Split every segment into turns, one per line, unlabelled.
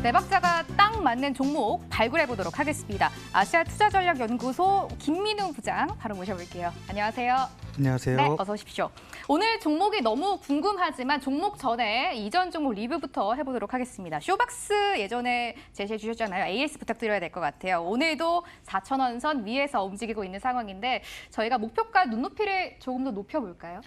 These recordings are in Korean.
내박자가 딱 맞는 종목 발굴해 보도록 하겠습니다. 아시아투자전략연구소 김민웅 부장 바로 모셔볼게요. 안녕하세요.
안녕하세요.
네, 어서 오십시오. 오늘 종목이 너무 궁금하지만 종목 전에 이전 종목 리뷰부터 해보도록 하겠습니다. 쇼박스 예전에 제시해 주셨잖아요. AS 부탁드려야 될 것 같아요. 오늘도 4,000원 선 위에서 움직이고 있는 상황인데 저희가 목표가 눈높이를 조금 더 높여볼까요?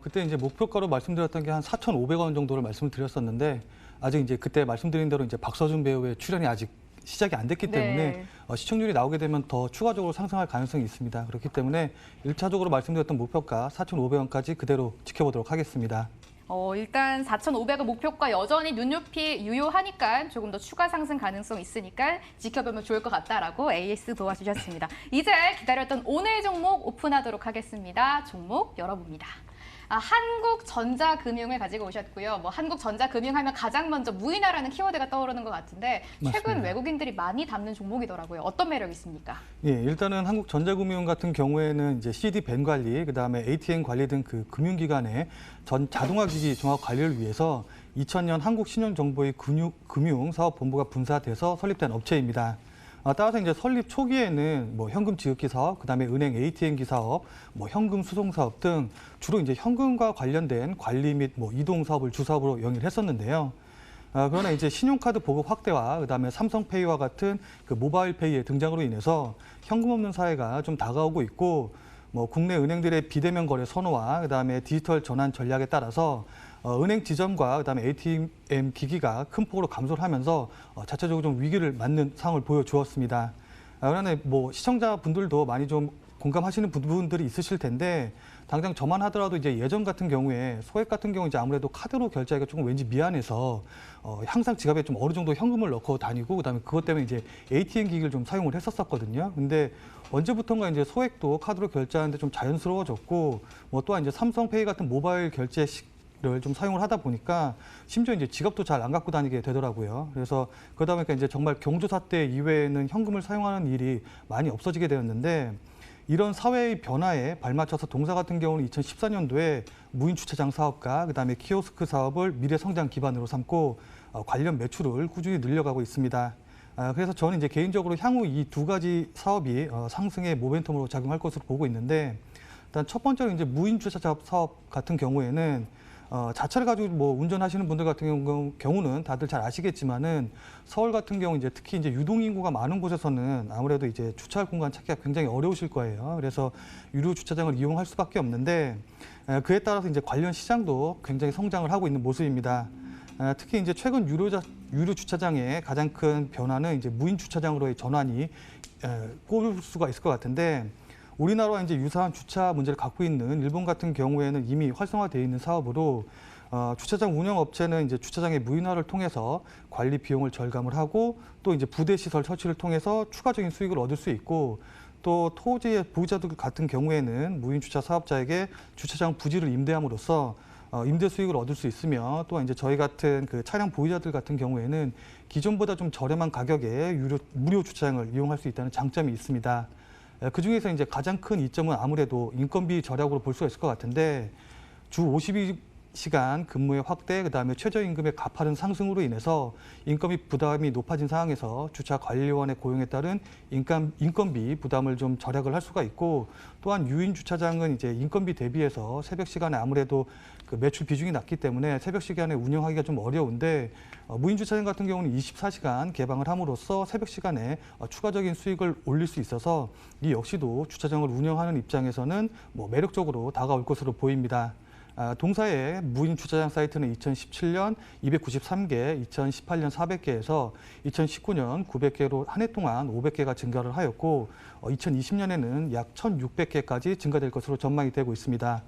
그때 이제 목표가로 말씀드렸던 게 한 4,500원 정도를 말씀을 드렸었는데 아직 이제 그때 말씀드린 대로 이제 박서준 배우의 출연이 아직 시작이 안 됐기 때문에 시청률이 나오게 되면 더 추가적으로 상승할 가능성이 있습니다. 그렇기 때문에 1차적으로 말씀드렸던 목표가 4,500원까지 그대로 지켜보도록 하겠습니다.
일단 4,500원 목표가 여전히 눈높이 유효하니까 조금 더 추가 상승 가능성 있으니까 지켜보면 좋을 것 같다라고 AS 도와주셨습니다. 이제 기다렸던 오늘 종목 오픈하도록 하겠습니다. 종목 열어봅니다. 한국전자금융을 가지고 오셨고요. 한국전자금융 하면 가장 먼저 무인화라는 키워드가 떠오르는 것 같은데 최근
맞습니다.
외국인들이 많이 담는 종목이더라고요. 어떤 매력이 있습니까?
예, 일단은 한국전자금융 같은 경우에는 이제 CD-밴 관리, 그다음에 ATM 관리 등 그 금융기관의 전 자동화기기 종합 관리를 위해서 2000년 한국신용정보의 금융사업본부가 분사돼서 설립된 업체입니다. 따라서 이제 설립 초기에는 현금 지급기 사업, 그다음에 은행 ATM기 사업, 현금 수송 사업 등 주로 이제 현금과 관련된 관리 및 이동 사업을 주사업으로 영위를 했었는데요. 그러나 이제 신용카드 보급 확대와 그다음에 삼성페이와 같은 그 모바일페이의 등장으로 인해서 현금 없는 사회가 좀 다가오고 있고 국내 은행들의 비대면 거래 선호와 그다음에 디지털 전환 전략에 따라서 은행 지점과 그다음에 ATM 기기가 큰 폭으로 감소를 하면서 자체적으로 좀 위기를 맞는 상황을 보여주었습니다. 그러나 시청자분들도 많이 좀 공감하시는 부분들이 있으실 텐데 당장 저만 하더라도 이제 예전 같은 경우에 소액 같은 경우 이제 아무래도 카드로 결제하기가 조금 왠지 미안해서 항상 지갑에 좀 어느 정도 현금을 넣고 다니고 그다음에 그것 때문에 이제 ATM 기기를 좀 사용을 했었거든요. 근데 언제부턴가 이제 소액도 카드로 결제하는데 좀 자연스러워졌고 또한 이제 삼성페이 같은 모바일 결제 를 좀 사용을 하다 보니까 심지어 이제 지갑도 잘 안 갖고 다니게 되더라고요. 그래서 그러다 보니까 이제 정말 경조사 때 이외에는 현금을 사용하는 일이 많이 없어지게 되었는데 이런 사회의 변화에 발맞춰서 동사 같은 경우는 2014년도에 무인 주차장 사업과 그다음에 키오스크 사업을 미래 성장 기반으로 삼고 관련 매출을 꾸준히 늘려가고 있습니다. 그래서 저는 이제 개인적으로 향후 이 두 가지 사업이 상승의 모멘텀으로 작용할 것으로 보고 있는데 일단 첫 번째로 이제 무인 주차장 사업 같은 경우에는 자차를 가지고 운전하시는 분들 같은 경우는 다들 잘 아시겠지만은 서울 같은 경우 이제 특히 이제 유동 인구가 많은 곳에서는 아무래도 이제 주차할 공간 찾기가 굉장히 어려우실 거예요. 그래서 유료 주차장을 이용할 수밖에 없는데 그에 따라서 이제 관련 시장도 굉장히 성장을 하고 있는 모습입니다. 특히 이제 최근 유료 주차장의 가장 큰 변화는 이제 무인 주차장으로의 전환이 꼽을 수가 있을 것 같은데. 우리나라와 이제 유사한 주차 문제를 갖고 있는 일본 같은 경우에는 이미 활성화되어 있는 사업으로 주차장 운영 업체는 이제 주차장의 무인화를 통해서 관리 비용을 절감을 하고 또 이제 부대 시설 설치를 통해서 추가적인 수익을 얻을 수 있고 또 토지의 보유자들 같은 경우에는 무인 주차 사업자에게 주차장 부지를 임대함으로써 임대 수익을 얻을 수 있으며 또한 이제 저희 같은 그 차량 보유자들 같은 경우에는 기존보다 좀 저렴한 가격에 무료 주차장을 이용할 수 있다는 장점이 있습니다. 그중에서 이제 가장 큰 이점은 아무래도 인건비 절약으로 볼 수가 있을 것 같은데 주 52시간 근무의 확대, 그다음에 최저임금의 가파른 상승으로 인해서 인건비 부담이 높아진 상황에서 주차관리원의 고용에 따른 인건비 부담을 좀 절약을 할 수가 있고 또한 유인 주차장은 이제 인건비 대비해서 새벽 시간에 아무래도 그 매출 비중이 낮기 때문에 새벽 시간에 운영하기가 좀 어려운데 무인 주차장 같은 경우는 24시간 개방을 함으로써 새벽 시간에 추가적인 수익을 올릴 수 있어서 이 역시도 주차장을 운영하는 입장에서는 매력적으로 다가올 것으로 보입니다. 동사의 무인 주차장 사이트는 2017년 293개, 2018년 400개에서 2019년 900개로 한 해 동안 500개가 증가를 하였고 2020년에는 약 1,600개까지 증가될 것으로 전망이 되고 있습니다.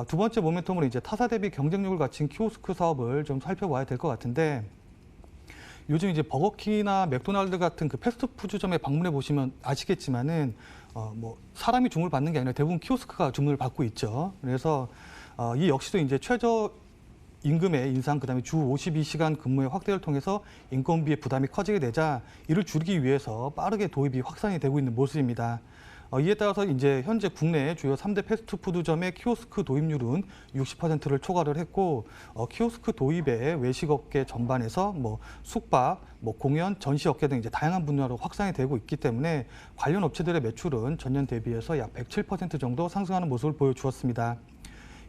두 번째 모멘텀으로 이제 타사 대비 경쟁력을 갖춘 키오스크 사업을 좀 살펴봐야 될 것 같은데 요즘 이제 버거킹이나 맥도날드 같은 그 패스트푸드점에 방문해 보시면 아시겠지만은 사람이 주문을 받는 게 아니라 대부분 키오스크가 주문을 받고 있죠. 그래서 이 역시도 이제 최저 임금의 인상, 그다음에 주 52시간 근무의 확대를 통해서 인건비의 부담이 커지게 되자 이를 줄이기 위해서 빠르게 도입이 확산이 되고 있는 모습입니다. 이에 따라서 이제 현재 국내 주요 3대 패스트푸드점의 키오스크 도입률은 60%를 초과를 했고, 키오스크 도입에 외식업계 전반에서 뭐 숙박, 뭐 공연, 전시업계 등 이제 다양한 분야로 확산이 되고 있기 때문에 관련 업체들의 매출은 전년 대비해서 약 107% 정도 상승하는 모습을 보여주었습니다.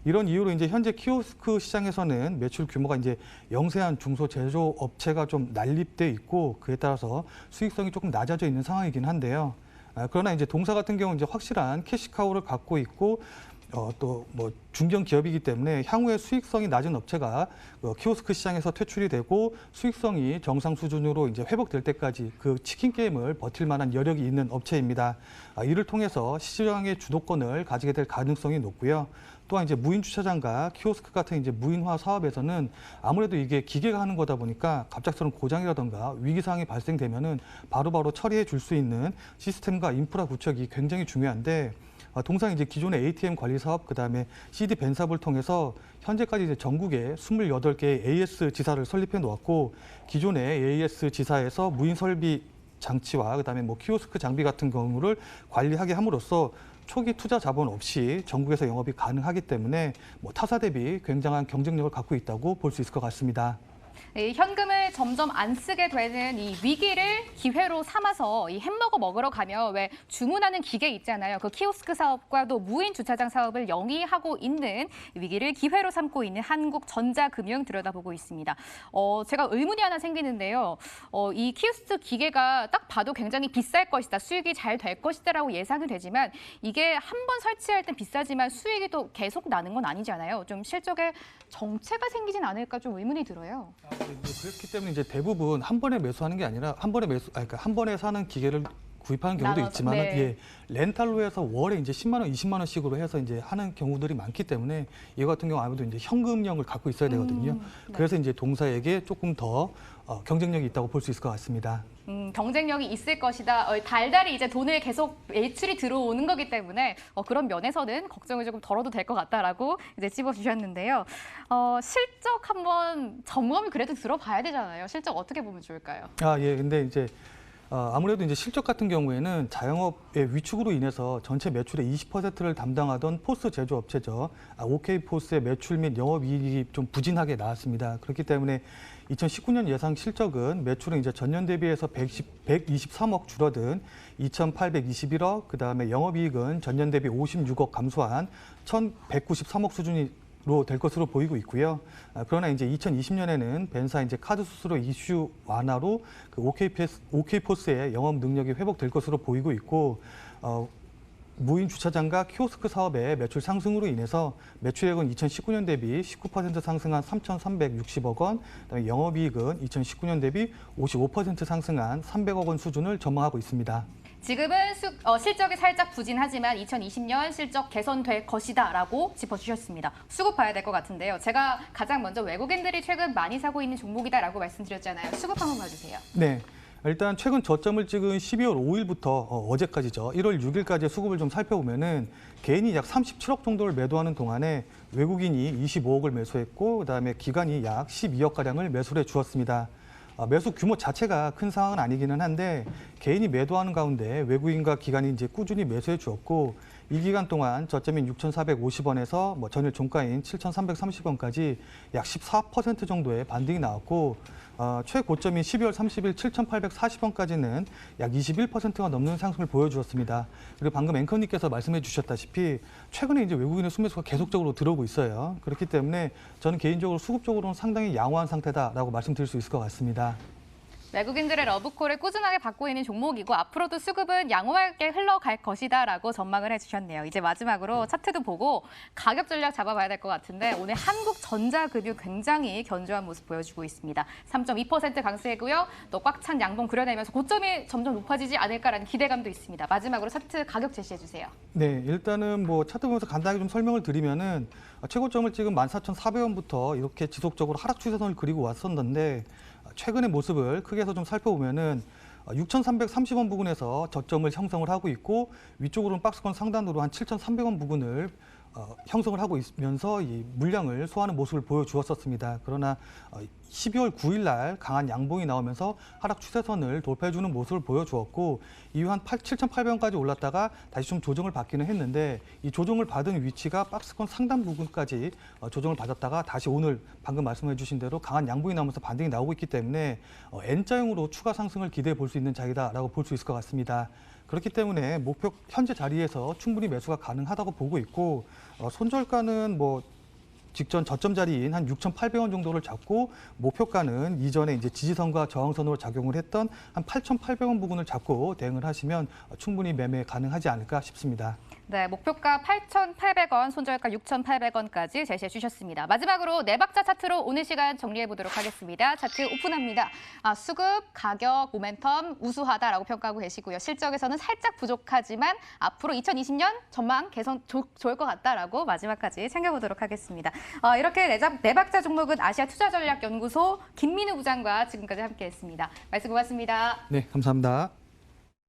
이런 이유로 이제 현재 키오스크 시장에서는 매출 규모가 이제 영세한 중소 제조업체가 좀 난립돼 있고, 그에 따라서 수익성이 조금 낮아져 있는 상황이긴 한데요. 그러나 이제 동사 같은 경우는 이제 확실한 캐시카우를 갖고 있고 또 뭐 중견 기업이기 때문에 향후에 수익성이 낮은 업체가 키오스크 시장에서 퇴출이 되고 수익성이 정상 수준으로 이제 회복될 때까지 그 치킨 게임을 버틸 만한 여력이 있는 업체입니다. 이를 통해서 시장의 주도권을 가지게 될 가능성이 높고요. 또한 이제 무인 주차장과 키오스크 같은 이제 무인화 사업에서는 아무래도 이게 기계가 하는 거다 보니까 갑작스러운 고장이라던가 위기 상황이 발생되면은 바로바로 처리해 줄 수 있는 시스템과 인프라 구축이 굉장히 중요한데, 동상 이제 기존의 ATM 관리 사업, 그다음에 CD 밴 사업을 통해서 현재까지 이제 전국에 28개의 AS 지사를 설립해 놓았고, 기존의 AS 지사에서 무인 설비 장치와 그다음에 뭐 키오스크 장비 같은 경우를 관리하게 함으로써 초기 투자 자본 없이 전국에서 영업이 가능하기 때문에 뭐 타사 대비 굉장한 경쟁력을 갖고 있다고 볼 수 있을 것 같습니다.
이 현금을 점점 안 쓰게 되는 이 위기를 기회로 삼아서 이 햄버거 먹으러 가면 왜 주문하는 기계 있잖아요. 그 키오스크 사업과 또 무인 주차장 사업을 영위하고 있는 위기를 기회로 삼고 있는 한국전자금융 들여다보고 있습니다. 제가 의문이 하나 생기는데요. 이 키오스크 기계가 딱 봐도 굉장히 비쌀 것이다, 수익이 잘 될 것이다라고 예상이 되지만 이게 한 번 설치할 땐 비싸지만 수익이 또 계속 나는 건 아니잖아요. 좀 실적에 정체가 생기진 않을까 좀 의문이 들어요.
그렇기 때문에 이제 대부분 한 번에 매수하는 게 아니라 그러니까 한 번에 사는 기계를 구입하는 경우도
나눠서,
있지만,
네.
예, 렌탈로 해서 월에 이제 10만 원, 20만 원씩으로 해서 이제 하는 경우들이 많기 때문에 이 같은 경우 아무래도 이제 현금형을 갖고 있어야 되거든요.
네.
그래서 이제 동사에게 조금 더 경쟁력이 있다고 볼 수 있을 것 같습니다.
경쟁력이 있을 것이다. 달달이 이제 돈을 계속 매출이 들어오는 거기 때문에 그런 면에서는 걱정을 조금 덜어도 될 것 같다라고 이제 찝어주셨는데요. 실적 한번 점검을 그래도 들어봐야 되잖아요. 실적 어떻게 보면 좋을까요?
예, 근데 이제 아무래도 이제 실적 같은 경우에는 자영업의 위축으로 인해서 전체 매출의 20%를 담당하던 포스 제조업체죠. OK포스의 매출 및 영업이익이 좀 부진하게 나왔습니다. 그렇기 때문에 2019년 예상 실적은 매출은 이제 전년 대비해서 123억 줄어든 2,821억, 그다음에 영업이익은 전년 대비 56억 감소한 1,193억 수준이 로 될 것으로 보이고 있고요. 그러나 이제 2020년에는 벤사 이제 카드 수수료 이슈 완화로 그 OK포스의 영업 능력이 회복될 것으로 보이고 있고, 무인 주차장과 키오스크 사업의 매출 상승으로 인해서 매출액은 2019년 대비 19% 상승한 3,360억 원, 그다음에 영업이익은 2019년 대비 55% 상승한 300억 원 수준을 전망하고 있습니다.
지금은 실적이 살짝 부진하지만 2020년 실적 개선될 것이다라고 짚어주셨습니다. 수급 봐야 될 것 같은데요. 제가 가장 먼저 외국인들이 최근 많이 사고 있는 종목이다라고 말씀드렸잖아요. 수급 한번 봐주세요.
네. 일단 최근 저점을 찍은 12월 5일부터 어제까지죠. 1월 6일까지의 수급을 좀 살펴보면은 개인이 약 37억 정도를 매도하는 동안에 외국인이 25억을 매수했고, 그다음에 기관이 약 12억 가량을 매수를 해 주었습니다. 매수 규모 자체가 큰 상황은 아니기는 한데 개인이 매도하는 가운데 외국인과 기관이 이제 꾸준히 매수해 주었고, 이 기간 동안 저점인 6,450원에서 뭐 전일 종가인 7,330원까지 약 14% 정도의 반등이 나왔고, 최고점인 12월 30일 7,840원까지는 약 21%가 넘는 상승을 보여주었습니다. 그리고 방금 앵커님께서 말씀해 주셨다시피 최근에 이제 외국인의 순매수가 계속적으로 들어오고 있어요. 그렇기 때문에 저는 개인적으로 수급적으로는 상당히 양호한 상태다라고 말씀드릴 수 있을 것 같습니다.
외국인들의 러브콜을 꾸준하게 받고 있는 종목이고 앞으로도 수급은 양호하게 흘러갈 것이다라고 전망을 해주셨네요. 이제 마지막으로 차트도 보고 가격 전략 잡아봐야 될 것 같은데 오늘 한국전자금융 굉장히 견조한 모습 보여주고 있습니다. 3.2% 강세고요. 또 꽉 찬 양봉 그려내면서 고점이 점점 높아지지 않을까라는 기대감도 있습니다. 마지막으로 차트 가격 제시해 주세요.
네, 일단은 뭐 차트 보면서 간단하게 좀 설명을 드리면은 최고점을 찍은 14,400원부터 이렇게 지속적으로 하락 추세선을 그리고 왔었는데 최근의 모습을 크게 해서 좀 살펴보면은 6,330원 부근에서 저점을 형성을 하고 있고 위쪽으로는 박스권 상단으로 한 7,300원 부근을 형성을 하고 있으면서 이 물량을 소화하는 모습을 보여주었었습니다. 그러나 12월 9일 날 강한 양봉이 나오면서 하락 추세선을 돌파해주는 모습을 보여주었고 이후 한 7,800원까지 올랐다가 다시 좀 조정을 받기는 했는데 이 조정을 받은 위치가 박스권 상단 부분까지 조정을 받았다가 다시 오늘 방금 말씀해 주신 대로 강한 양봉이 나오면서 반등이 나오고 있기 때문에 N자형으로 추가 상승을 기대해 볼 수 있는 자리다라고 볼 수 있을 것 같습니다. 그렇기 때문에 목표 현재 자리에서 충분히 매수가 가능하다고 보고 있고 손절가는 뭐 직전 저점 자리인 한 6,800원 정도를 잡고 목표가는 이전에 이제 지지선과 저항선으로 작용을 했던 한 8,800원 부근을 잡고 대응을 하시면 충분히 매매 가능하지 않을까 싶습니다.
네, 목표가 8,800원, 손절가 6,800원까지 제시해 주셨습니다. 마지막으로 네 박자 차트로 오늘 시간 정리해 보도록 하겠습니다. 차트 오픈합니다. 수급, 가격, 모멘텀 우수하다라고 평가하고 계시고요. 실적에서는 살짝 부족하지만 앞으로 2020년 전망 개선 좋을 것 같다라고 마지막까지 챙겨보도록 하겠습니다. 이렇게 네 박자 종목은 아시아투자전략연구소 김민우 부장과 지금까지 함께했습니다. 말씀 고맙습니다.
네, 감사합니다.